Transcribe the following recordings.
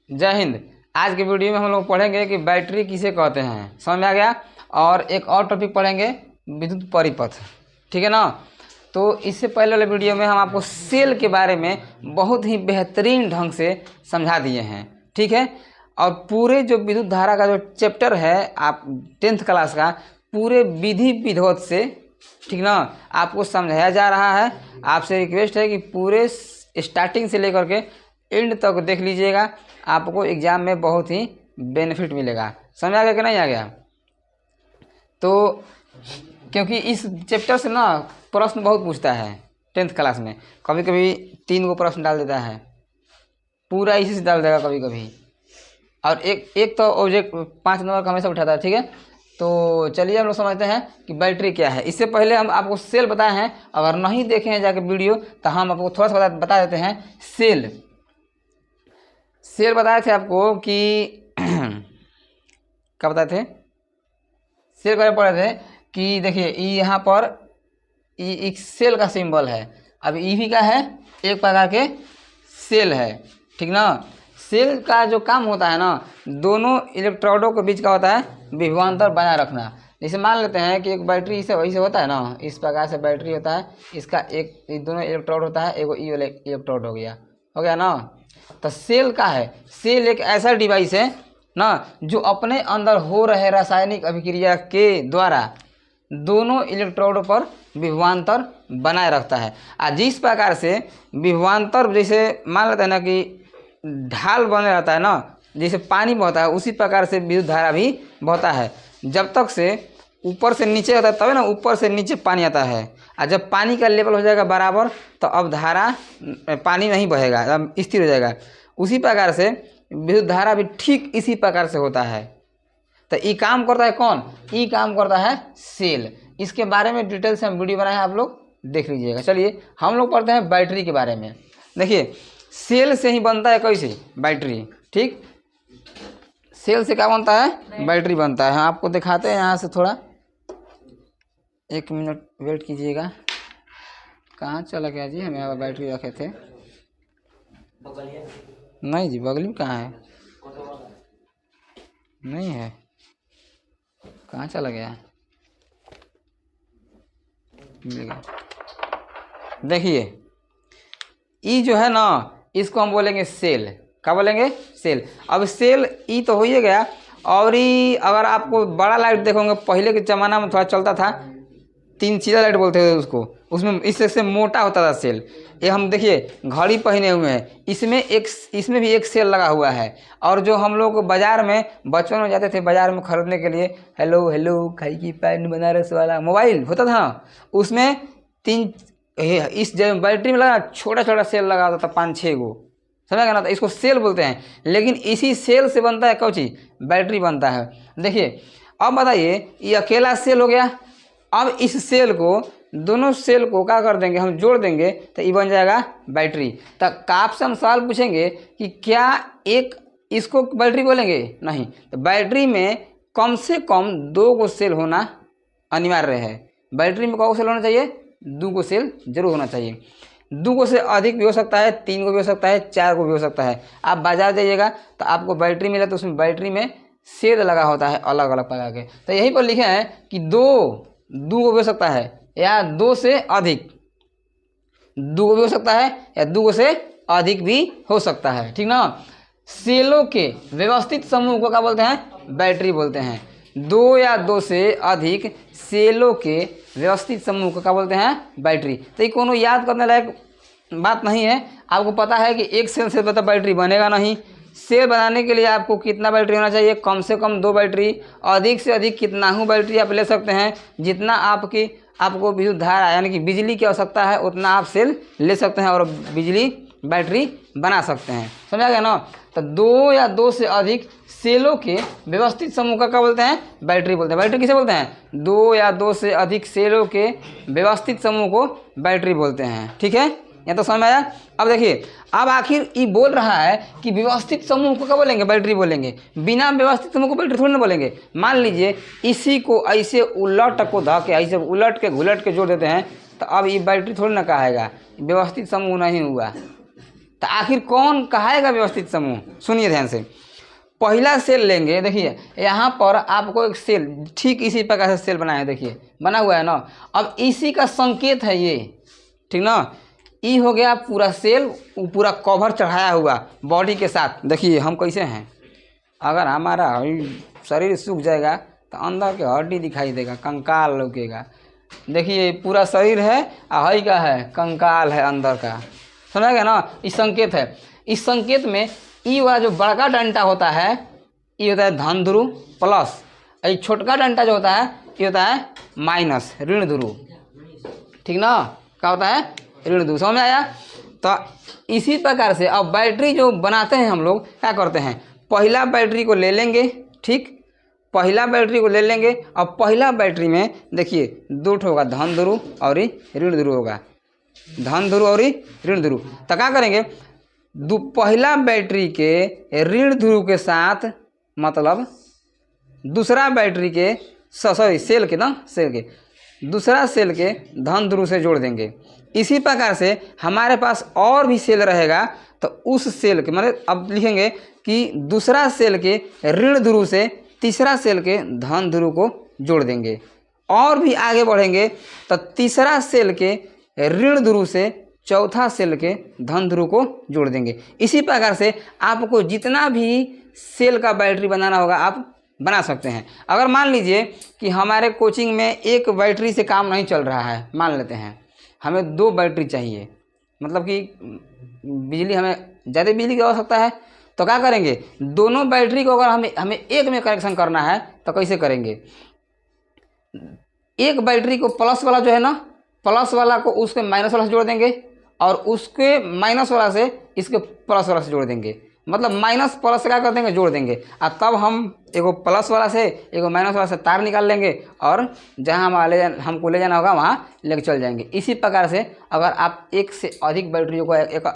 जय हिंद। आज के वीडियो में हम लोग पढ़ेंगे कि बैटरी किसे कहते हैं, समझ में आ गया। और एक और टॉपिक पढ़ेंगे, विद्युत परिपथ, ठीक है ना। तो इससे पहले वाले वीडियो में हम आपको सेल के बारे में बहुत ही बेहतरीन ढंग से समझा दिए हैं, ठीक है। और पूरे जो विद्युत धारा का जो चैप्टर है आप 10th क्लास का, पूरे विधि विधवत से, ठीक ना, आपको समझाया जा रहा है। आपसे रिक्वेस्ट है कि पूरे स्टार्टिंग से लेकर के एंड तक देख लीजिएगा, आपको एग्जाम में बहुत ही बेनिफिट मिलेगा। समझ आ गया कि नहीं आ गया? तो क्योंकि इस चैप्टर से ना प्रश्न बहुत पूछता है 10th क्लास में, कभी कभी 3 गो प्रश्न डाल देता है, पूरा इसी से डाल देगा कभी कभी। और एक तो ऑब्जेक्ट 5 नंबर का हमेशा उठाता है, ठीक है। तो चलिए हम लोग समझते हैं कि बैटरी क्या है। इससे पहले हम आपको सेल बताए हैं, अगर नहीं देखे हैं जाके वीडियो तो हम आपको थोड़ा सा बता देते हैं। सेल बताए थे आपको कि क्या बताए थे, सेल बारे में पढ़े थे कि देखिए यहाँ पर एक सेल का सिंबल है। अब ईवी का है, एक प्रकार के सेल है, ठीक ना। सेल का जो काम होता है ना, दोनों इलेक्ट्रोडों के बीच का होता है विभवांतर बनाए रखना। जैसे मान लेते हैं कि एक बैटरी इसे वही से होता है ना, इस प्रकार से बैटरी होता है, इसका एक दोनों इलेक्ट्रोड होता है, एक ई वाला इलेक्ट्रोड हो गया ना। तो सेल का है, सेल एक ऐसा डिवाइस है ना जो अपने अंदर हो रहे रासायनिक अभिक्रिया के द्वारा दोनों इलेक्ट्रोड पर विभवांतर बनाए रखता है। और जिस प्रकार से विभवांतर, जैसे मान लेते हैं ना कि ढाल बने रहता है ना, जैसे पानी बहता है उसी प्रकार से विद्युत धारा भी बहता है। जब तक से ऊपर से नीचे होता है तभी ना ऊपर से नीचे पानी आता है, और जब पानी का लेवल हो जाएगा बराबर तो अब धारा पानी नहीं बहेगा, अब स्थिर हो जाएगा। उसी प्रकार से विद्युत धारा भी ठीक इसी प्रकार से होता है। तो ये काम करता है कौन? ये काम करता है सेल। इसके बारे में डिटेल से हम वीडियो बनाए हैं, आप लोग देख लीजिएगा। चलिए हम लोग पढ़ते हैं बैटरी के बारे में। देखिए सेल से ही बनता है कैसे बैटरी, ठीक। सेल से क्या बनता है? बैटरी बनता है। हाँ, आपको दिखाते हैं यहाँ से, थोड़ा 1 मिनट वेट कीजिएगा। कहाँ चला गया जी? हमें यहाँ बैटरी रखे थे। नहीं जी, बगल में कहाँ है? नहीं है, कहाँ चला गया? मिलेगा। देखिए ई जो है ना, इसको हम बोलेंगे सेल। क्या बोलेंगे? सेल। अब सेल ई तो हो ही गया। और ई अगर आपको बड़ा लाइट देखोगे, पहले के ज़माना में थोड़ा चलता था, 3 चीज़ा लाइट बोलते थे उसको, उसमें इससे मोटा होता था सेल। ये हम देखिए घड़ी पहने हुए हैं, इसमें भी एक सेल लगा हुआ है। और जो हम लोग बाज़ार में बचपन में जाते थे बाज़ार में खरीदने के लिए, हेलो हेलो खाई की पैन बनारस वाला मोबाइल होता था, उसमें 3 इस बैटरी में लगा छोटा छोटा सेल लगा होता था, 5-6 गो, समझ ना। तो इसको सेल बोलते हैं। लेकिन इसी सेल से बनता है कौन चीज़? बैटरी बनता है। देखिए अब बताइए, ये अकेला सेल हो गया। अब इस सेल को, दोनों सेल को क्या कर देंगे, हम जोड़ देंगे तो ये बन जाएगा बैटरी। तब आपसे हम सवाल पूछेंगे कि क्या एक इसको बैटरी बोलेंगे? नहीं। तो बैटरी में कम से कम 2 गो सेल होना अनिवार्य है। बैटरी में कौ सेल होना चाहिए? 2 गो सेल जरूर होना चाहिए। 2 गो से अधिक भी हो सकता है, 3 गो भी हो सकता है, 4 गो भी हो सकता है। आप बाजार जाइएगा तो आपको बैटरी मिला, तो उसमें बैटरी में सेल लगा होता है अलग अलग प्रकार के। तो यहीं पर लिखे हैं कि 2 गो भी हो सकता है या 2 से अधिक, 2 गो भी हो सकता है या 2 गो से अधिक भी हो सकता है, ठीक ना। सेलों के व्यवस्थित समूह को क्या बोलते हैं? बैटरी बोलते हैं। 2 या 2 से अधिक सेलों के व्यवस्थित समूह को क्या बोलते हैं? बैटरी। तो ये कोनो याद करने लायक बात नहीं है। आपको पता है कि एक सेल से बता बैटरी बनेगा नहीं। सेल बनाने के लिए आपको कितना बैटरी होना चाहिए? कम से कम 2 बैटरी, अधिक से अधिक कितना ही बैटरी आप ले सकते हैं। जितना आपको विद्युत धारा यानी कि बिजली की आवश्यकता है उतना आप सेल ले सकते हैं और बिजली बैटरी बना सकते हैं, समझा गया ना। तो 2 या 2 से अधिक सेलों के व्यवस्थित समूह का क्या बोलते हैं? बैटरी बोलते हैं। बैटरी किसे बोलते हैं? 2 या 2 से अधिक सेलों के व्यवस्थित समूह को बैटरी बोलते हैं, ठीक है। यहाँ तो समझ में आया। अब देखिए, अब आखिर ये बोल रहा है कि व्यवस्थित समूह को क्या बोलेंगे? बैटरी बोलेंगे। बिना व्यवस्थित समूह को बैटरी थोड़ी ना बोलेंगे। मान लीजिए इसी को ऐसे उलट को धा के, ऐसे उलट के घुलट के जोड़ देते हैं, तो अब ये बैटरी थोड़ी ना कहेगा, व्यवस्थित समूह नहीं हुआ, तो आखिर कौन कहाएगा व्यवस्थित समूह? सुनिए ध्यान से। पहला सेल लेंगे, देखिए यहाँ पर आपको एक सेल ठीक इसी प्रकार से सेल बनाया है, देखिए बना हुआ है ना। अब इसी का संकेत है ये, ठीक ना। ई हो गया पूरा सेल, पूरा कवर चढ़ाया हुआ बॉडी के साथ। देखिए हम कैसे हैं, अगर हमारा शरीर सूख जाएगा तो अंदर के हड्डी दिखाई देगा, कंकाल लौकेगा। देखिए पूरा शरीर है, हई का है, कंकाल है अंदर का, समझ गया ना। इस संकेत है। इस संकेत में ई वाला जो बड़का डंटा होता है ये होता है धन ध्रुव प्लस, ये छोटका डंटा जो होता है ये होता है माइनस, ऋण ध्रुव, ठीक ना। क्या होता है? ऋण ध्रुव। समझ में आया? तो इसी प्रकार से अब बैटरी जो बनाते हैं हम लोग क्या करते हैं, पहला बैटरी को ले लेंगे, ठीक, पहला बैटरी को ले लेंगे। अब पहला बैटरी में देखिए दो ठो होगा, धन ध्रुव और ऋण ध्रुव होगा, धन ध्रुव और ऋण ध्रुव। तो क्या करेंगे, पहला बैटरी के ऋण ध्रुव के साथ मतलब दूसरा बैटरी के सॉरी सेल के ना, सेल के दूसरा सेल के धन ध्रुव से जोड़ देंगे। इसी प्रकार से हमारे पास और भी सेल रहेगा तो उस सेल के मतलब अब लिखेंगे कि दूसरा सेल के ऋण ध्रुव से तीसरा सेल के धन ध्रुव को जोड़ देंगे। और भी आगे बढ़ेंगे तो तीसरा सेल के ऋण ध्रुव से चौथा सेल के धन ध्रुव को जोड़ देंगे। इसी प्रकार से आपको जितना भी सेल का बैटरी बनाना होगा आप बना सकते हैं। अगर मान लीजिए कि हमारे कोचिंग में एक बैटरी से काम नहीं चल रहा है, मान लेते हैं हमें 2 बैटरी चाहिए, मतलब कि बिजली हमें ज़्यादा बिजली की आवश्यकता है, तो क्या करेंगे, दोनों बैटरी को अगर हमें एक में कनेक्शन करना है तो कैसे करेंगे, एक बैटरी को प्लस वाला जो है ना, प्लस वाला को उसके माइनस वाला से जोड़ देंगे और उसके माइनस वाला से इसके प्लस वाला से जोड़ देंगे। मतलब माइनस प्लस से क्या कर देंगे, जोड़ देंगे। और तब हम एगो प्लस वाला से एगो माइनस वाला से तार निकाल लेंगे और जहाँ हमको ले जाना होगा वहाँ लेके चल जाएंगे। इसी प्रकार से अगर आप एक से अधिक बैटरियों को एक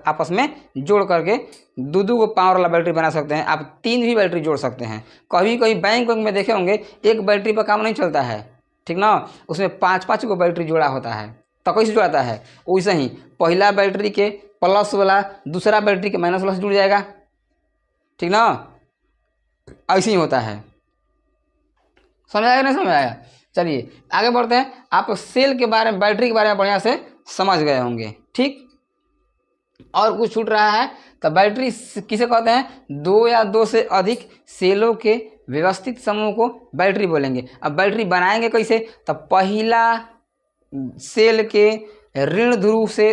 आपस में जोड़ करके दो को पावर वाला बैटरी बना सकते हैं। आप 3 भी बैटरी जोड़ सकते हैं। कभी कभी बैंक में देखे होंगे एक बैटरी पर काम नहीं चलता है, ठीक ना, उसमें 5-5 को बैटरी जोड़ा होता है। तो कैसे जोड़ाता है, वैसे ही पहला बैटरी के प्लस वाला दूसरा बैटरी के माइनस वाला से जुड़ जाएगा, ठीक ना, ऐसे ही होता है। समझ आया नहीं समझ आया? चलिए आगे बढ़ते हैं। आप सेल के बारे में, बैटरी के बारे में बढ़िया से समझ गए होंगे, ठीक। और कुछ छूट रहा है तो बैटरी किसे कहते हैं, 2 या 2 से अधिक सेलों के व्यवस्थित समूह को बैटरी बोलेंगे। अब बैटरी बनाएंगे कैसे, तो पहला सेल के ऋण ध्रुव से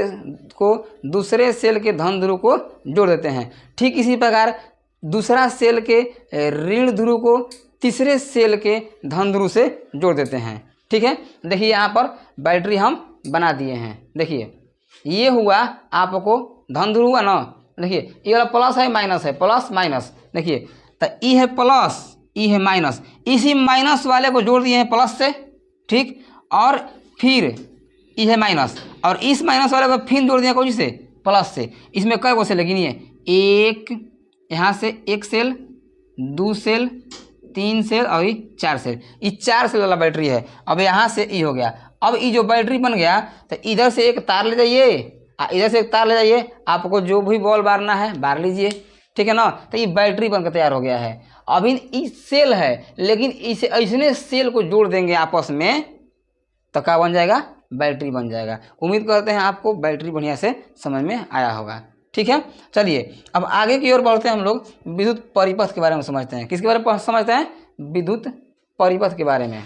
को दूसरे सेल के धन ध्रुव को जोड़ देते हैं। ठीक इसी प्रकार दूसरा सेल के ऋण ध्रुव को तीसरे सेल के धन ध्रुव से जोड़ देते हैं, ठीक है। देखिए यहाँ पर बैटरी हम बना दिए हैं। देखिए ये हुआ आपको धन ध्रुव हुआ ना, देखिए ये वाला प्लस है माइनस है, प्लस माइनस। देखिए तो ई है प्लस, ई है माइनस, इसी माइनस वाले को जोड़ दिए हैं प्लस से, ठीक, और फिर ई है माइनस और इस माइनस वाले को फिर जोड़ दिया कौन से, प्लस से। इसमें कई को सेल गिनिए, एक यहाँ से एक सेल, 2 सेल, 3 सेल और 4 सेल। ये 4 सेल वाला बैटरी है। अब यहाँ से ई हो गया। अब ये जो बैटरी बन गया तो इधर से एक तार ले जाइए, इधर से एक तार ले जाइए, आपको जो भी बॉल बारना है बार लीजिए, ठीक है ना। तो ये बैटरी बनकर तैयार हो गया है। अभी ये सेल है, लेकिन इसे ऐसने सेल को जोड़ देंगे आपस में तो क्या बन जाएगा, बैटरी बन जाएगा। उम्मीद करते हैं आपको बैटरी बढ़िया से समझ में आया होगा, ठीक है। चलिए अब आगे की ओर बढ़ते हैं। हम लोग विद्युत परिपथ के बारे में समझते हैं। किसके बारे में समझते हैं, विद्युत परिपथ के बारे में।